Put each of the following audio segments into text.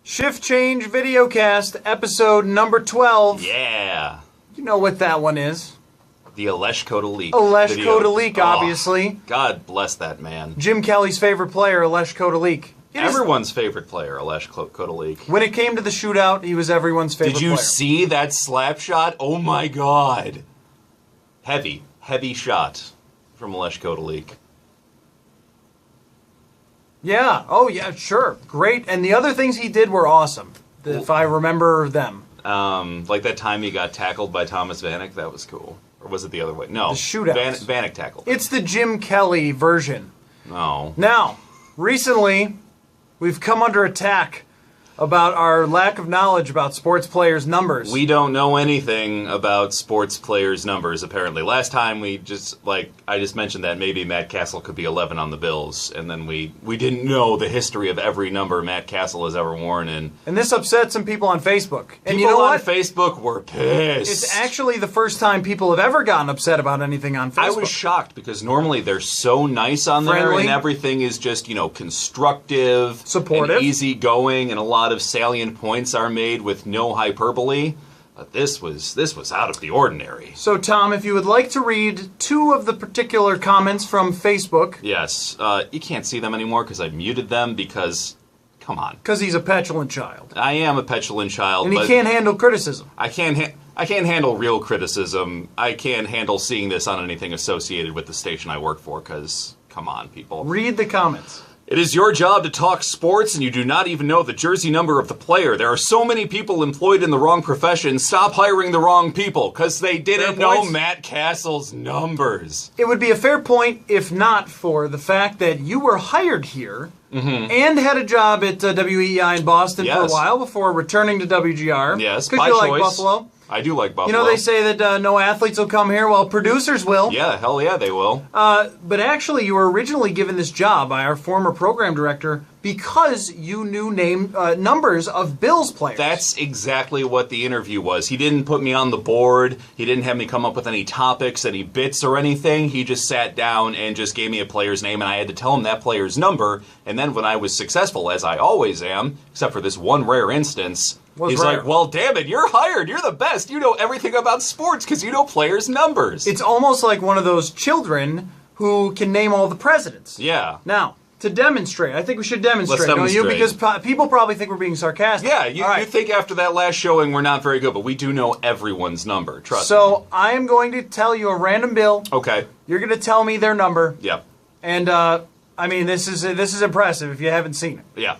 Shift Change Videocast, episode number 12. Yeah. You know what that one is. The Alesh Kodalik. Alesh video. Kodalik, obviously. God bless that man. Jim Kelly's favorite player, Alesh Kodalik. Everyone's favorite player, Alesh Kodalik. When it came to the shootout, he was everyone's favorite player. Did you see that slap shot? Oh my God. Heavy shot from Alesh Kodalik. Yeah. Oh, yeah, sure. Great. And the other things he did were awesome, if I remember them. Like that time he got tackled by Thomas Vanek. That was cool. Or was it the other way? No. The shootouts. Vanek tackled. It's the Jim Kelly version. No. Now, recently, we've come under attack about our lack of knowledge about sports players' numbers. We don't know anything about sports players' numbers, apparently. Last time I just mentioned that maybe Matt Cassel could be 11 on the Bills, and then we didn't know the history of every number Matt Cassel has ever worn. And this upset some people on Facebook. And people you know on what? Facebook were pissed. It's actually the first time people have ever gotten upset about anything on Facebook. I was shocked because normally they're so nice on there, Friendly. and everything is just, constructive, supportive, and easygoing, and a lot of salient points are made with no hyperbole. But this was out of the ordinary. So, Tom, if you would like to read two of the particular comments from Facebook. Yes. You can't see them anymore because I muted them because, come on. Because he's a petulant child. I am a petulant child. And he can't handle criticism. I can't handle real criticism. I can't handle seeing this on anything associated with the station I work for because, come on, people. Read the comments. It is your job to talk sports, and you do not even know the jersey number of the player. There are so many people employed in the wrong profession. Stop hiring the wrong people, because they didn't know Matt Cassel's numbers. It would be a fair point if not for the fact that you were hired here and had a job at WEI in Boston for a while before returning to WGR. Yes, because you like Buffalo. I do like Buffalo. You know, they say that no athletes will come here, well, producers will. Yeah, hell yeah, they will. But actually, you were originally given this job by our former program director because you knew numbers of Bills players. That's exactly what the interview was. He didn't put me on the board. He didn't have me come up with any topics, any bits or anything. He just sat down and just gave me a player's name, and I had to tell him that player's number. And then when I was successful, as I always am, except for this one rare instance, he's like, well, damn it, you're hired. You're the best. You know everything about sports because you know players' numbers. It's almost like one of those children who can name all the presidents. Yeah. Now, to demonstrate, I think we should demonstrate, don't you? Because people probably think we're being sarcastic. Yeah, you think after that last showing we're not very good, but we do know everyone's number, trust me. So I am going to tell you a random bill. Okay. You're going to tell me their number. Yep. And, I mean, this is impressive if you haven't seen it. Yeah.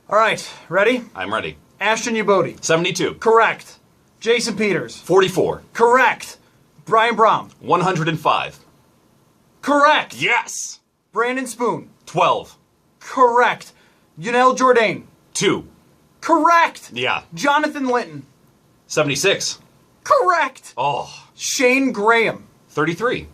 All right, ready? I'm ready. Ashton Yabodi. 72. Correct. Jason Peters. 44. Correct. Brian Brom. 105. Correct. Yes! Brandon Spoon. 12. Correct. Yunel Jourdain. 2. Correct. Yeah. Jonathan Linton. 76. Correct. Oh. Shane Graham. 33.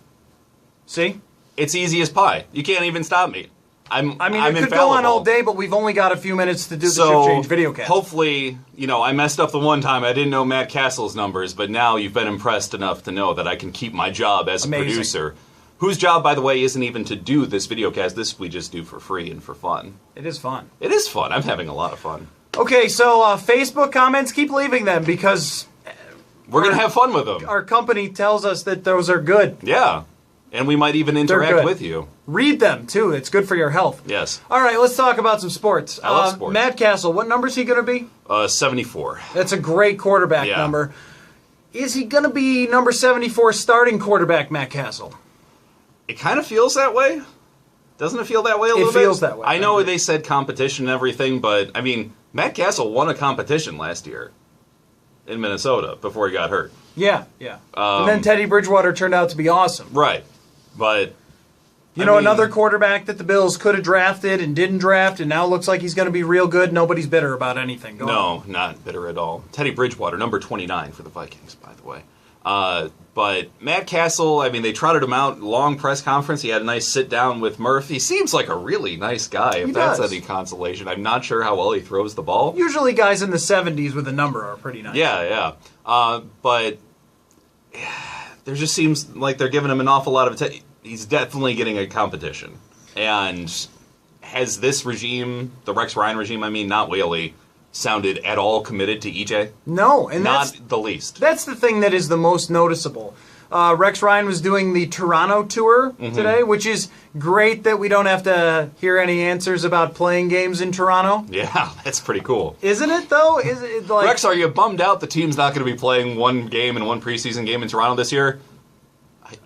See? It's easy as pie. You can't even stop me. I mean, I'm it could infallible. go on all day, but we've only got a few minutes to do the Shift Change Videocast. Hopefully, I messed up the one time. I didn't know Matt Cassel's numbers, but now you've been impressed enough to know that I can keep my job as a producer. Whose job, by the way, isn't even to do this videocast. This we just do for free and for fun. It is fun. It is fun. I'm having a lot of fun. Okay, so Facebook comments, keep leaving them because we're going to have fun with them. Our company tells us that those are good. Yeah. And we might even interact with you. Read them, too. It's good for your health. Yes. All right, let's talk about some sports. I love sports. Matt Cassel, what number is he going to be? 74. That's a great quarterback number. Is he going to be number 74 starting quarterback, Matt Cassel? It kind of feels that way. Doesn't it feel that way a little bit? It feels that way. I know they said competition and everything, but, I mean, Matt Cassel won a competition last year in Minnesota before he got hurt. Yeah. And then Teddy Bridgewater turned out to be awesome. Right. But another quarterback that the Bills could have drafted and didn't draft, and now looks like he's going to be real good. Nobody's bitter about anything. No, not bitter at all. Teddy Bridgewater, number 29 for the Vikings, by the way. But Matt Cassel, I mean, they trotted him out, long press conference. He had a nice sit down with Murph. He seems like a really nice guy, if that's any consolation. I'm not sure how well he throws the ball. Usually guys in the 70s with a number are pretty nice. Yeah. But there just seems like they're giving him an awful lot of attention. He's definitely getting a competition. And has this regime, the Rex Ryan regime, I mean, not Whaley, sounded at all committed to EJ? No, and not the least. That's the thing that is the most noticeable. Rex Ryan was doing the Toronto tour today, which is great that we don't have to hear any answers about playing games in Toronto. Yeah, that's pretty cool. Isn't it, though? Is it like... Rex, are you bummed out the team's not going to be playing one game and one preseason game in Toronto this year?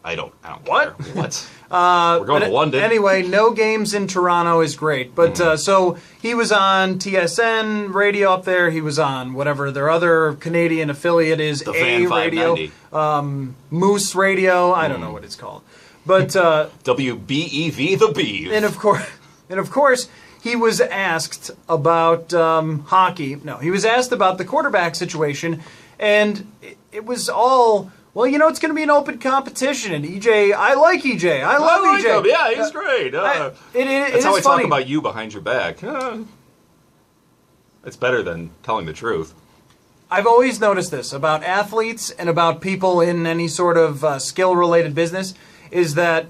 I don't what? care. What? We're going to London. Anyway, no games in Toronto is great. But so he was on TSN radio up there. He was on whatever their other Canadian affiliate is, The A Fan Radio, 590. Moose Radio. I don't know what it's called, but WBEV the Beeve. and of course, he was asked about hockey. No, he was asked about the quarterback situation, and it was all. Well, it's going to be an open competition, and EJ, I like EJ. I love EJ. Him. Yeah, he's great. That's how I talk about you behind your back. It's better than telling the truth. I've always noticed this about athletes and about people in any sort of skill-related business, is that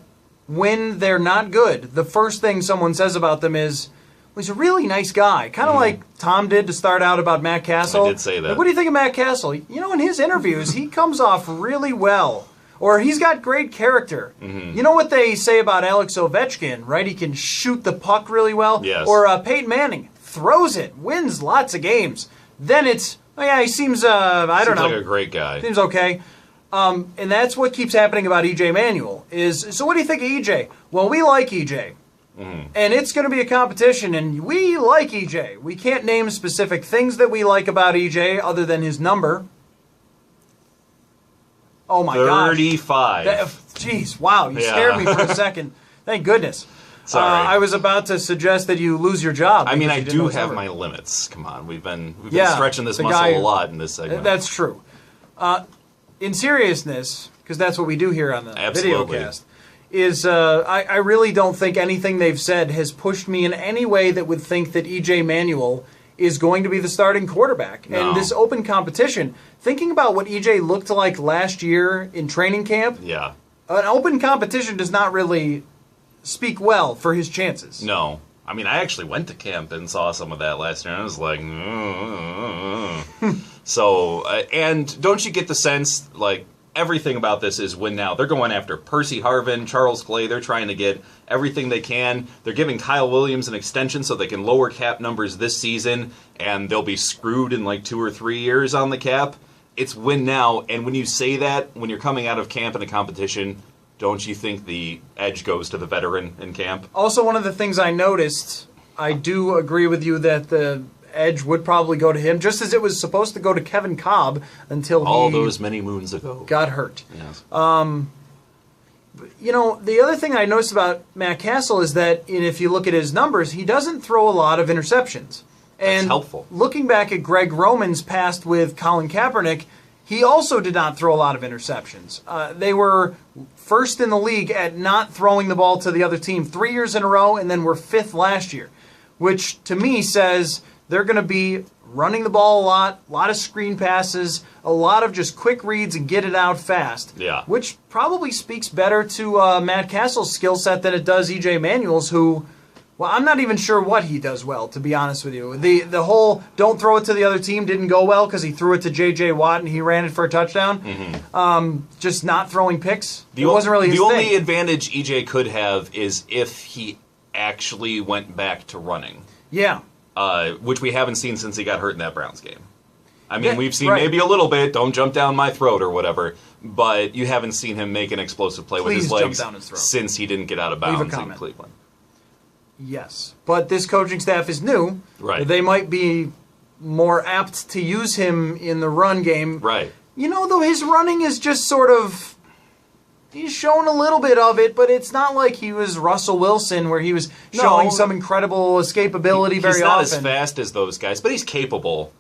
when they're not good, the first thing someone says about them is, well, he's a really nice guy. Kind of like Thom did to start out about Matt Cassel. I did say that. Like, what do you think of Matt Cassel? In his interviews, he comes off really well. Or he's got great character. You know what they say about Alex Ovechkin, right? He can shoot the puck really well. Yes. Or Peyton Manning throws it, wins lots of games. Then it's, oh yeah, he seems, I don't know. Seems like a great guy. Seems okay. And that's what keeps happening about EJ Manuel. So what do you think of EJ? Well, we like EJ. And it's going to be a competition, and we like EJ. We can't name specific things that we like about EJ other than his number. Oh my gosh. 35. Jeez, wow, you scared me for a second. Thank goodness. Sorry. I was about to suggest that you lose your job. I mean, I do have my limits. Come on, we've been stretching this muscle a lot in this segment. That's true. In seriousness, because that's what we do here on the videocast, is I really don't think anything they've said has pushed me in any way that would think that EJ Manuel is going to be the starting quarterback. No. And this open competition, thinking about what EJ looked like last year in training camp, Yeah. an open competition does not really speak well for his chances. No. I mean, I actually went to camp and saw some of that last year, and I was like, So, and don't you get the sense, like, everything about this is win now. They're going after Percy Harvin, Charles Clay. They're trying to get everything they can. They're giving Kyle Williams an extension so they can lower cap numbers this season, and they'll be screwed in like 2 or 3 years on the cap. It's win now, and when you say that, when you're coming out of camp in a competition, don't you think the edge goes to the veteran in camp? Also, one of the things I noticed, I do agree with you that the edge would probably go to him, just as it was supposed to go to Kevin Cobb until all those many moons ago got hurt. Yes. The other thing I noticed about Matt Cassel is that if you look at his numbers, he doesn't throw a lot of interceptions. And that's helpful. Looking back at Greg Roman's past with Colin Kaepernick, he also did not throw a lot of interceptions. They were first in the league at not throwing the ball to the other team 3 years in a row, and then were fifth last year, which to me says they're going to be running the ball a lot of screen passes, a lot of just quick reads and get it out fast. Yeah. Which probably speaks better to Matt Cassel's skill set than it does EJ Manuel's, who, well, I'm not even sure what he does well, to be honest with you. The whole don't throw it to the other team didn't go well because he threw it to J.J. Watt and he ran it for a touchdown. Just not throwing picks. It wasn't really his thing. The only advantage EJ could have is if he actually went back to running. Yeah. Which we haven't seen since he got hurt in that Browns game. I mean, Yeah, we've seen right. maybe a little bit, don't jump down my throat or whatever, but you haven't seen him make an explosive play with Please his jump legs down his throat. since he didn't get out of Leave a bounds in comment. Cleveland. Yes. But this coaching staff is new. Right. They might be more apt to use him in the run game. Right. Though his running is just sort of... He's shown a little bit of it, but it's not like he was Russell Wilson where he was showing some incredible escapability very often. He's not as fast as those guys, but he's capable.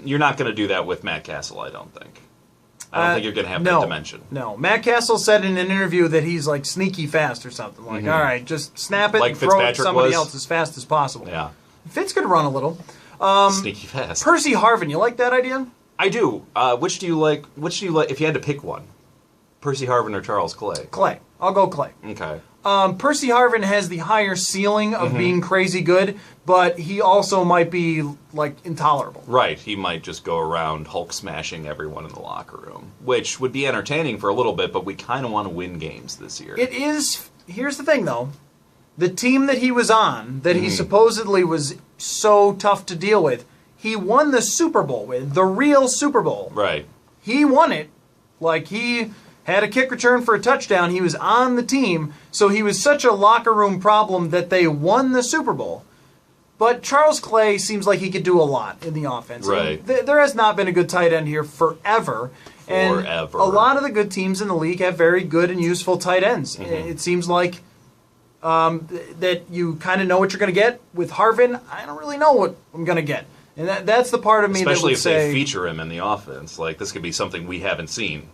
You're not going to do that with Matt Cassel, I don't think. I don't think you're going to have that dimension. No. Matt Cassel said in an interview that he's like sneaky fast or something. Like, all right, just snap it Like and throw it to Fitzpatrick somebody was? else as fast as possible. Yeah. Fitz could run a little. Sneaky fast. Percy Harvin, you like that idea? I do. Which do you like if you had to pick one? Percy Harvin or Charles Clay? Clay. I'll go Clay. Okay. Percy Harvin has the higher ceiling of being crazy good, but he also might be, like, intolerable. Right. He might just go around Hulk smashing everyone in the locker room, which would be entertaining for a little bit, but we kind of want to win games this year. It is. Here's the thing, though. The team that he was on, that he supposedly was so tough to deal with, he won the Super Bowl with, the real Super Bowl. Right. He won it. Like, he had a kick return for a touchdown. He was on the team, so he was such a locker room problem that they won the Super Bowl. But Charles Clay seems like he could do a lot in the offense. Right. There has not been a good tight end here forever. And Forever. a lot of the good teams in the league have very good and useful tight ends. It seems like that you kind of know what you're going to get. With Harvin, I don't really know what I'm going to get. And that's the part of me Especially that would if they feature him in the offense. Like, this could be something we haven't seen.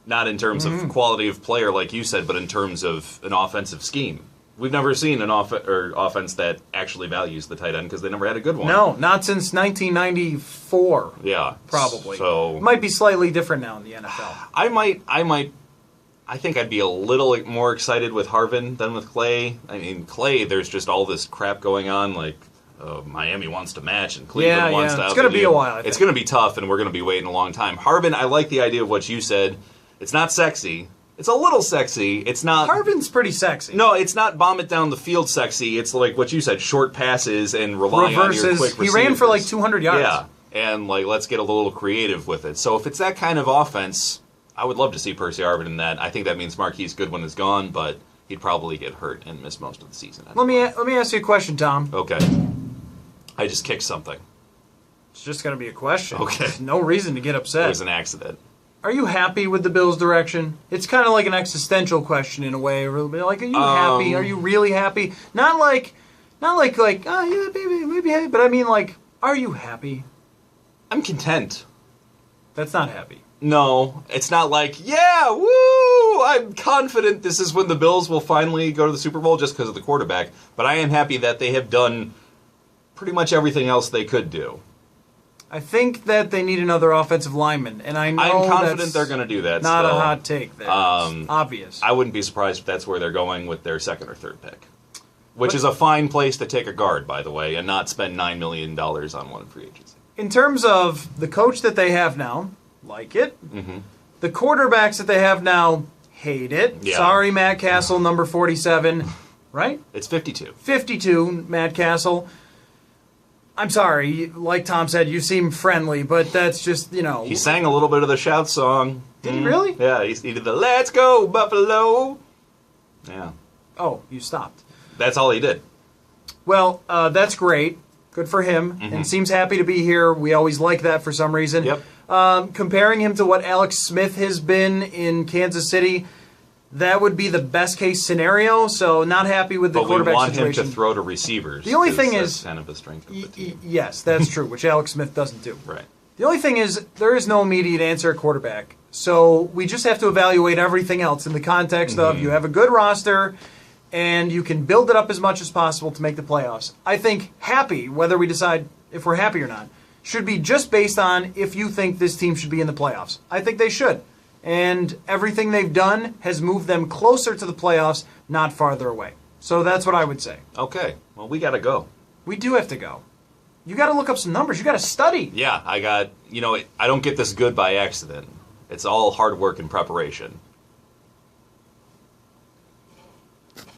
Not in terms of quality of player, like you said, but in terms of an offensive scheme. We've never seen an offense that actually values the tight end because they never had a good one. No, not since 1994. Yeah. Probably. So it might be slightly different now in the NFL. I think I'd be a little more excited with Harvin than with Clay. I mean, Clay, there's just all this crap going on, like Miami wants to match and Cleveland wants to. It's going to be a while. It's going to be tough, and we're going to be waiting a long time. Harvin, I like the idea of what you said. It's not sexy. It's a little sexy. It's not. Harvin's pretty sexy. No, it's not bomb it down the field sexy. It's like what you said, short passes and relying on your quick receivers. He ran for like 200 yards. Yeah, and like let's get a little creative with it. So if it's that kind of offense, I would love to see Percy Harvin in that. I think that means Marquise Goodwin is gone, but he'd probably get hurt and miss most of the season. Let me ask you a question, Tom. Okay. I just kicked something. It's just going to be a question. Okay. There's no reason to get upset. It was an accident. Are you happy with the Bills' direction? It's kind of like an existential question in a way. A little bit like, are you happy? Are you really happy? Not like, oh yeah, maybe happy. But I mean, like, are you happy? I'm content. That's not happy. No, it's not like, yeah, woo, I'm confident this is when the Bills will finally go to the Super Bowl just because of the quarterback. But I am happy that they have done pretty much everything else they could do. I think that they need another offensive lineman, and I know I'm confident they're going to do that. Not still. a hot take there. It's obvious. I wouldn't be surprised if that's where they're going with their second or third pick. Which is a fine place to take a guard, by the way, and not spend $9 million on one free agency. In terms of the coach that they have now, like it. Mm-hmm. The quarterbacks that they have now, hate it. Yeah. Sorry, Matt Cassel, number 47. Right? It's 52. 52, Matt Cassel. I'm sorry, like Tom said, you seem friendly, but that's just, He sang a little bit of the Shout song. Did he really? Yeah, he did the Let's Go Buffalo. Yeah. Oh, you stopped. That's all he did. Well, that's great. Good for him. And seems happy to be here. We always like that for some reason. Yep. Comparing him to what Alex Smith has been in Kansas City, that would be the best case scenario. So not happy with the quarterback situation. But we want him to throw to receivers. The only thing that's is kind of a strength of the team. Yes, that's true, which Alex Smith doesn't do. Right. The only thing is there is no immediate answer at quarterback. So we just have to evaluate everything else in the context of you have a good roster and you can build it up as much as possible to make the playoffs. I think happy, whether we decide if we're happy or not, should be just based on if you think this team should be in the playoffs. I think they should. And everything they've done has moved them closer to the playoffs, not farther away. So that's what I would say. Okay. Well, we got to go. We do have to go. You got to look up some numbers. You got to study. Yeah, I don't get this good by accident. It's all hard work and preparation.